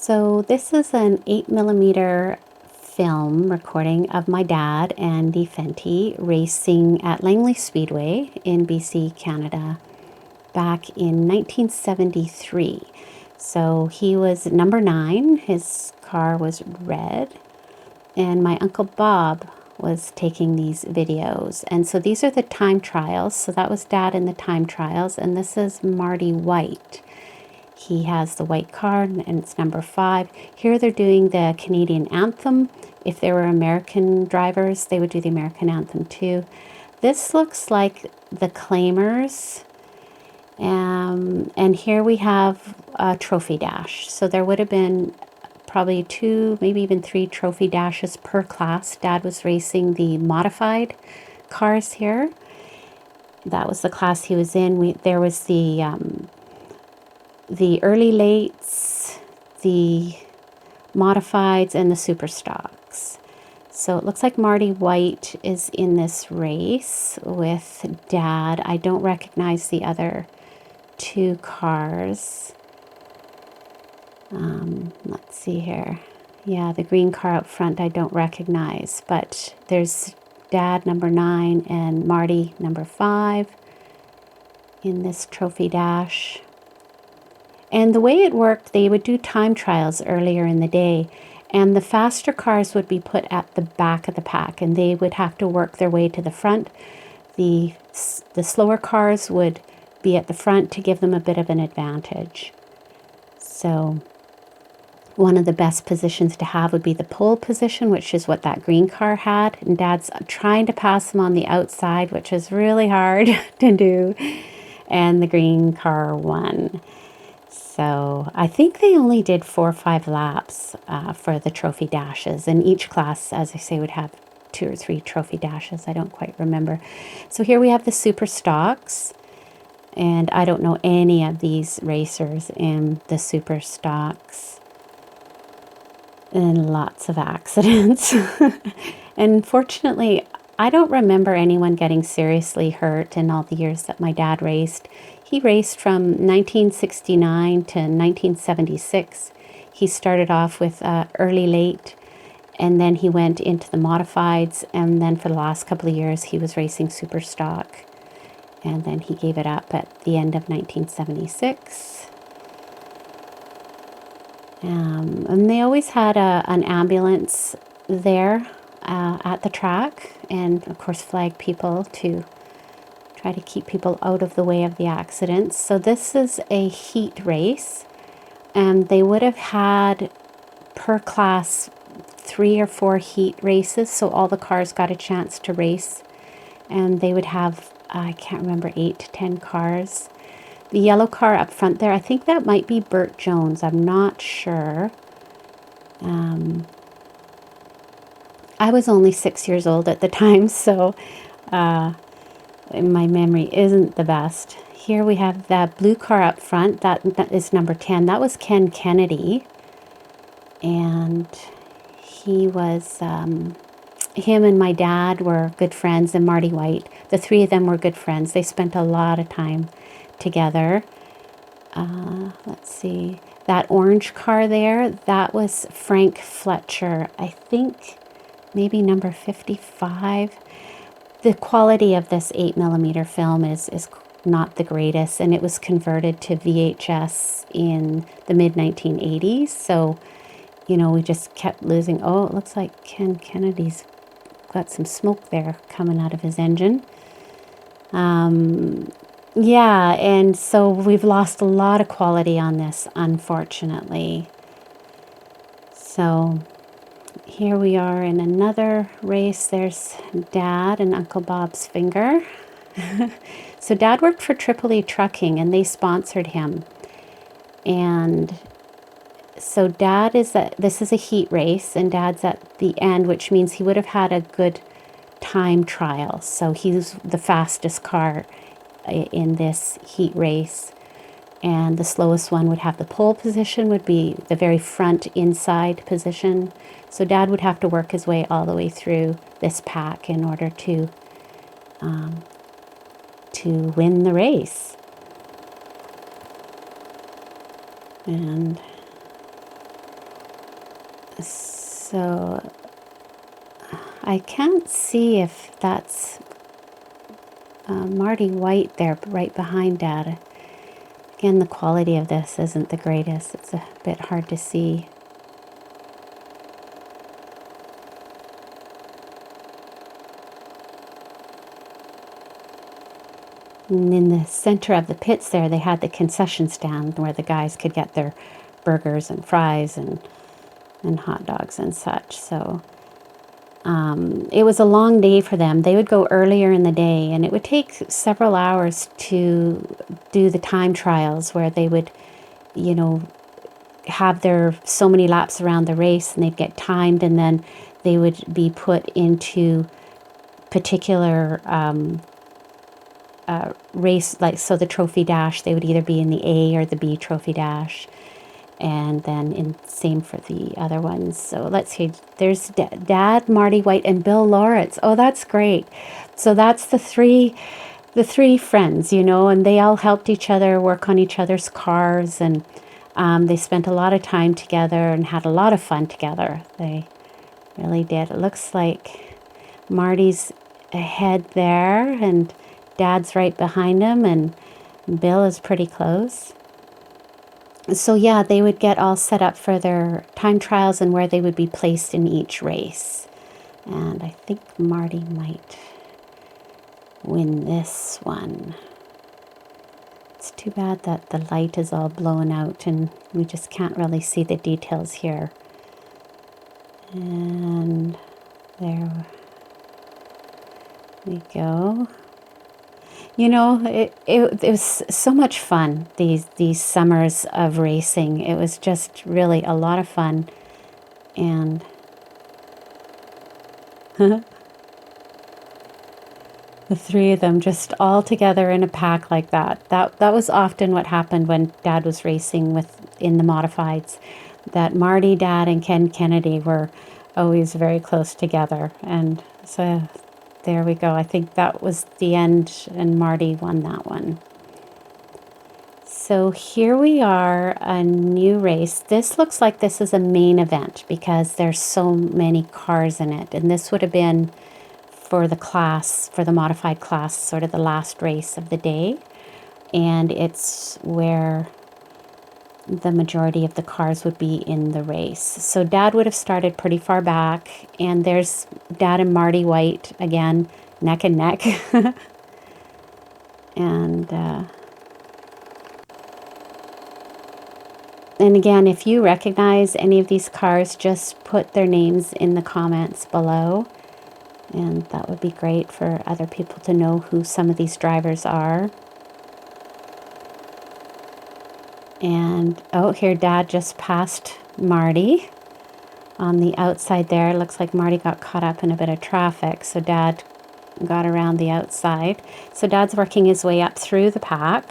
So this is an 8mm film recording of my dad, Andie Fentie, racing at Langley Speedway in BC, Canada, back in 1973. So he was number 9, his car was red, and my Uncle Bob was taking these videos. And so these are the time trials. So that was Dad in the time trials, and this is Marty White. He has the white car, and it's number 5. Here they're doing the Canadian anthem. If there were American drivers, they would do the American anthem too. This looks like the Claimers. And here we have a trophy dash. So there would have been probably 2, maybe even 3 trophy dashes per class. Dad was racing the modified cars here. That was the class he was in. There was the early lates, the modifieds, and the super stocks. So it looks like Marty White is in this race with Dad. I don't recognize the other 2 cars. Let's see here. Yeah, the green car out front I don't recognize, but there's Dad number 9 and Marty number 5 in this trophy dash. And the way it worked, they would do time trials earlier in the day, and the faster cars would be put at the back of the pack, and they would have to work their way to the front. The slower cars would be at the front to give them a bit of an advantage. So one of the best positions to have would be the pole position, which is what that green car had. And Dad's trying to pass him on the outside, which is really hard to do. And the green car won. So I think they only did 4 or 5 laps for the trophy dashes. And each class, as I say, would have 2 or 3 trophy dashes. I don't quite remember. So here we have the super stocks. And I don't know any of these racers in the super stocks. And lots of accidents. And fortunately, I don't remember anyone getting seriously hurt in all the years that my dad raced. He raced from 1969 to 1976. He started off with early late, and then he went into the modifieds, and then for the last couple of years he was racing super stock. And then he gave it up at the end of 1976. And they always had an ambulance there at the track, and of course flag people to try to keep people out of the way of the accidents. So this is a heat race, and they would have had per class 3 or 4 heat races, so all the cars got a chance to race, and they would have, I can't remember, 8 to 10 cars. The yellow car up front there, I think that might be Burt Jones. I'm not sure. I was only 6 years old at the time, so my memory isn't the best. Here we have that blue car up front. That is number 10. That was Ken Kennedy. And he was, him and my dad were good friends, and Marty White. The 3 of them were good friends. They spent a lot of time together. Let's see, that orange car there, that was Frank Fletcher, I think maybe number 55. The quality of this 8mm film is not the greatest, and it was converted to VHS in the mid-1980s, so you know, we just kept losing. Oh, it looks like Ken Kennedy's got some smoke there coming out of his engine. Yeah, and so we've lost a lot of quality on this, unfortunately. So here we are in another race. There's Dad and Uncle Bob's finger. So Dad worked for AAA Trucking, and they sponsored him. And so Dad is this is a heat race, and Dad's at the end, which means he would have had a good time trial. So he's the fastest car in this heat race, and the slowest one would have the pole position, would be the very front inside position. So Dad would have to work his way all the way through this pack in order to win the race. And So I can't see if that's Marty White there right behind Dad. Again, the quality of this isn't the greatest. It's a bit hard to see. And in the center of the pits there, they had the concession stand where the guys could get their burgers and fries and hot dogs and such. So it was a long day for them. They would go earlier in the day, and it would take several hours to do the time trials where they would, you know, have their so many laps around the race, and they'd get timed, and then they would be put into particular race, like, so the trophy dash, they would either be in the A or the B trophy dash, and then same for the other ones. So let's see, there's Dad, Marty White, and Bill Lawrence. Oh, that's great. So that's the three friends, you know, and they all helped each other work on each other's cars, and they spent a lot of time together and had a lot of fun together. They really did. It looks like Marty's ahead there, and Dad's right behind him, and Bill is pretty close. So yeah, they would get all set up for their time trials and where they would be placed in each race. And I think Marty might win this one. It's too bad that the light is all blown out and we just can't really see the details here. And there we go. You know, it was so much fun, these summers of racing. It was just really a lot of fun. And the three of them just all together in a pack like that. That was often what happened when Dad was racing in the modifieds, that Marty, Dad, and Ken Kennedy were always very close together. And so there we go. I think that was the end, and Marty won that one. So here we are, a new race. This looks like this is a main event because there's so many cars in it. And this would have been for the class, for the modified class, sort of the last race of the day. And it's where the majority of the cars would be in the race. So Dad would have started pretty far back, and there's Dad and Marty White again, neck and neck. And again, if you recognize any of these cars, just put their names in the comments below, and that would be great for other people to know who some of these drivers are. And oh, here Dad just passed Marty on the outside there. It looks like Marty got caught up in a bit of traffic, so Dad got around the outside. So Dad's working his way up through the pack.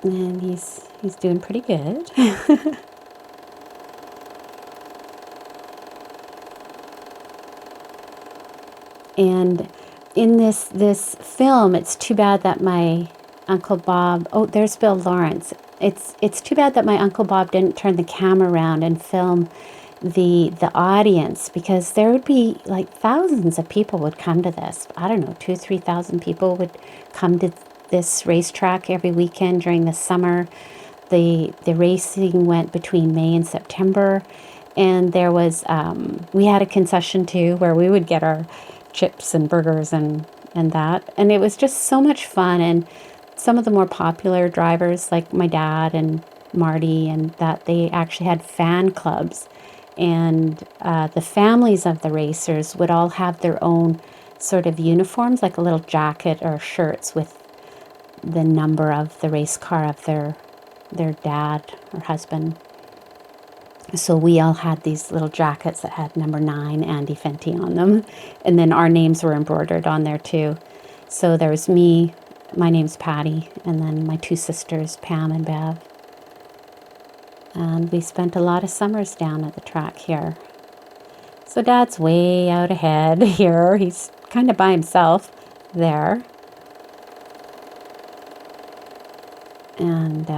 And he's doing pretty good. And in this film, it's too bad that my Uncle Bob, oh, there's Bill Lawrence. It's too bad that my Uncle Bob didn't turn the camera around and film the audience, because there would be like thousands of people would come to this. I don't know, 2,000 or 3,000 people would come to this racetrack every weekend during the summer. The racing went between May and September, and there was we had a concession too where we would get our chips and burgers and that, and it was just so much fun. And some of the more popular drivers, like my dad and Marty, and that, they actually had fan clubs, and the families of the racers would all have their own sort of uniforms, like a little jacket or shirts with the number of the race car of their dad or husband. So we all had these little jackets that had number 9 Andie Fentie on them, and then our names were embroidered on there too. So there was me, my name's Patty, and then my 2 sisters, Pam and Bev. And we spent a lot of summers down at the track here. So Dad's way out ahead here. He's kind of by himself there. And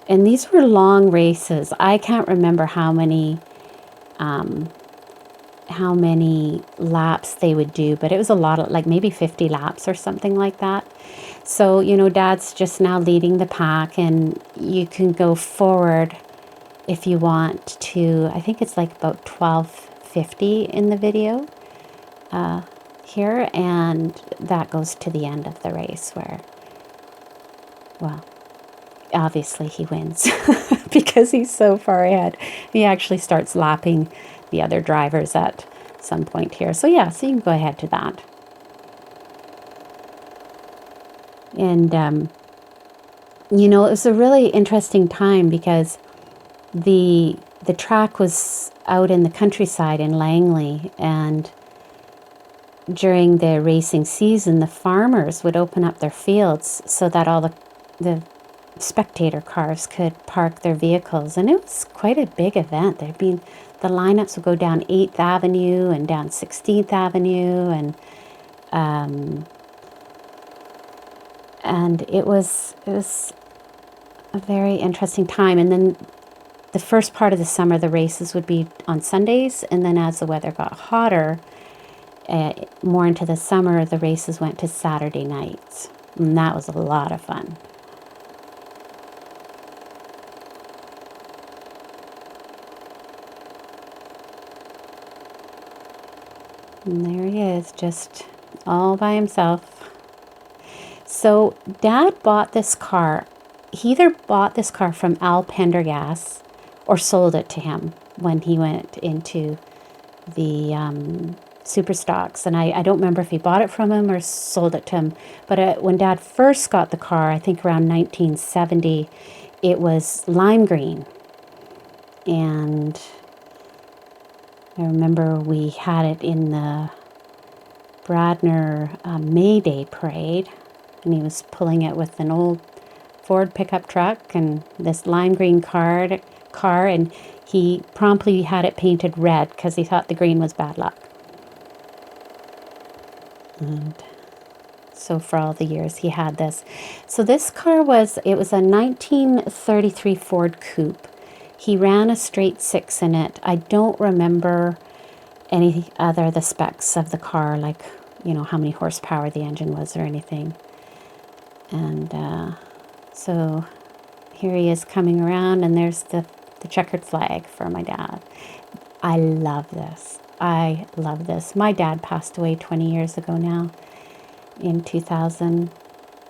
and these were long races. I can't remember how many laps they would do, but it was a lot of, like maybe 50 laps or something like that. So, you know, Dad's just now leading the pack, and you can go forward if you want to. I think it's like about 12:50 in the video here, and that goes to the end of the race where, well, obviously he wins because he's so far ahead. He actually starts lapping the other drivers at some point here. So yeah, so you can go ahead to that. And you know, it was a really interesting time because the track was out in the countryside in Langley, and during the racing season, the farmers would open up their fields so that all the spectator cars could park their vehicles, and it was quite a big event. The lineups would go down 8th Avenue and down 16th Avenue, and it was a very interesting time. And then the first part of the summer, the races would be on Sundays, and then as the weather got hotter, more into the summer, the races went to Saturday nights, and that was a lot of fun. And there he is, just all by himself. So Dad bought this car. He either bought this car from Al Pendergast or sold it to him when he went into the super stocks. And I don't remember if he bought it from him or sold it to him. But when Dad first got the car, I think around 1970, it was lime green. And I remember we had it in the Bradner May Day parade, and he was pulling it with an old Ford pickup truck and this lime green car, and he promptly had it painted red because he thought the green was bad luck. And so for all the years he had this. So this car was a 1933 Ford Coupe. He ran a straight 6 in it. I don't remember any other the specs of the car, like, you know, how many horsepower the engine was or anything. And so here he is coming around, and there's the checkered flag for my dad. I love this. I love this. My dad passed away 20 years ago now, in 2000,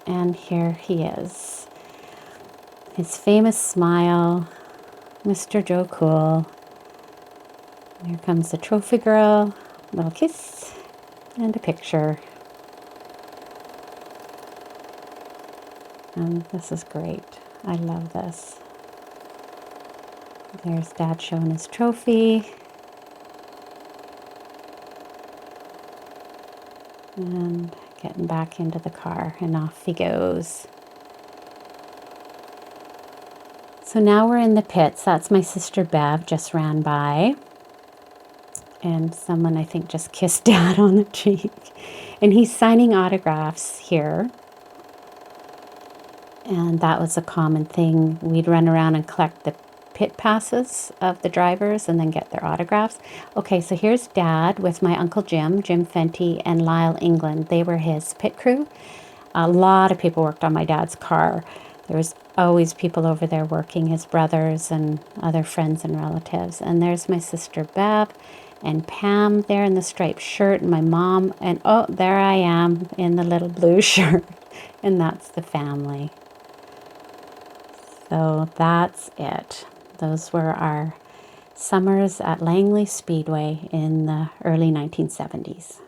and here he is. His famous smile, Mr. Joe Cool. Here comes the trophy girl, little kiss, and a picture. And this is great. I love this. There's Dad showing his trophy. And getting back into the car, and off he goes. So now we're in the pits. That's my sister Bev, just ran by. And someone, I think, just kissed Dad on the cheek. And he's signing autographs here. And that was a common thing. We'd run around and collect the pit passes of the drivers and then get their autographs. Okay, so here's Dad with my Uncle Jim Fentie, and Lyle England. They were his pit crew. A lot of people worked on my dad's car. There was always people over there working, his brothers and other friends and relatives. And there's my sister Bev and Pam there in the striped shirt, and my mom, and oh, there I am in the little blue shirt. And that's the family. So that's it. Those were our summers at Langley Speedway in the early 1970s.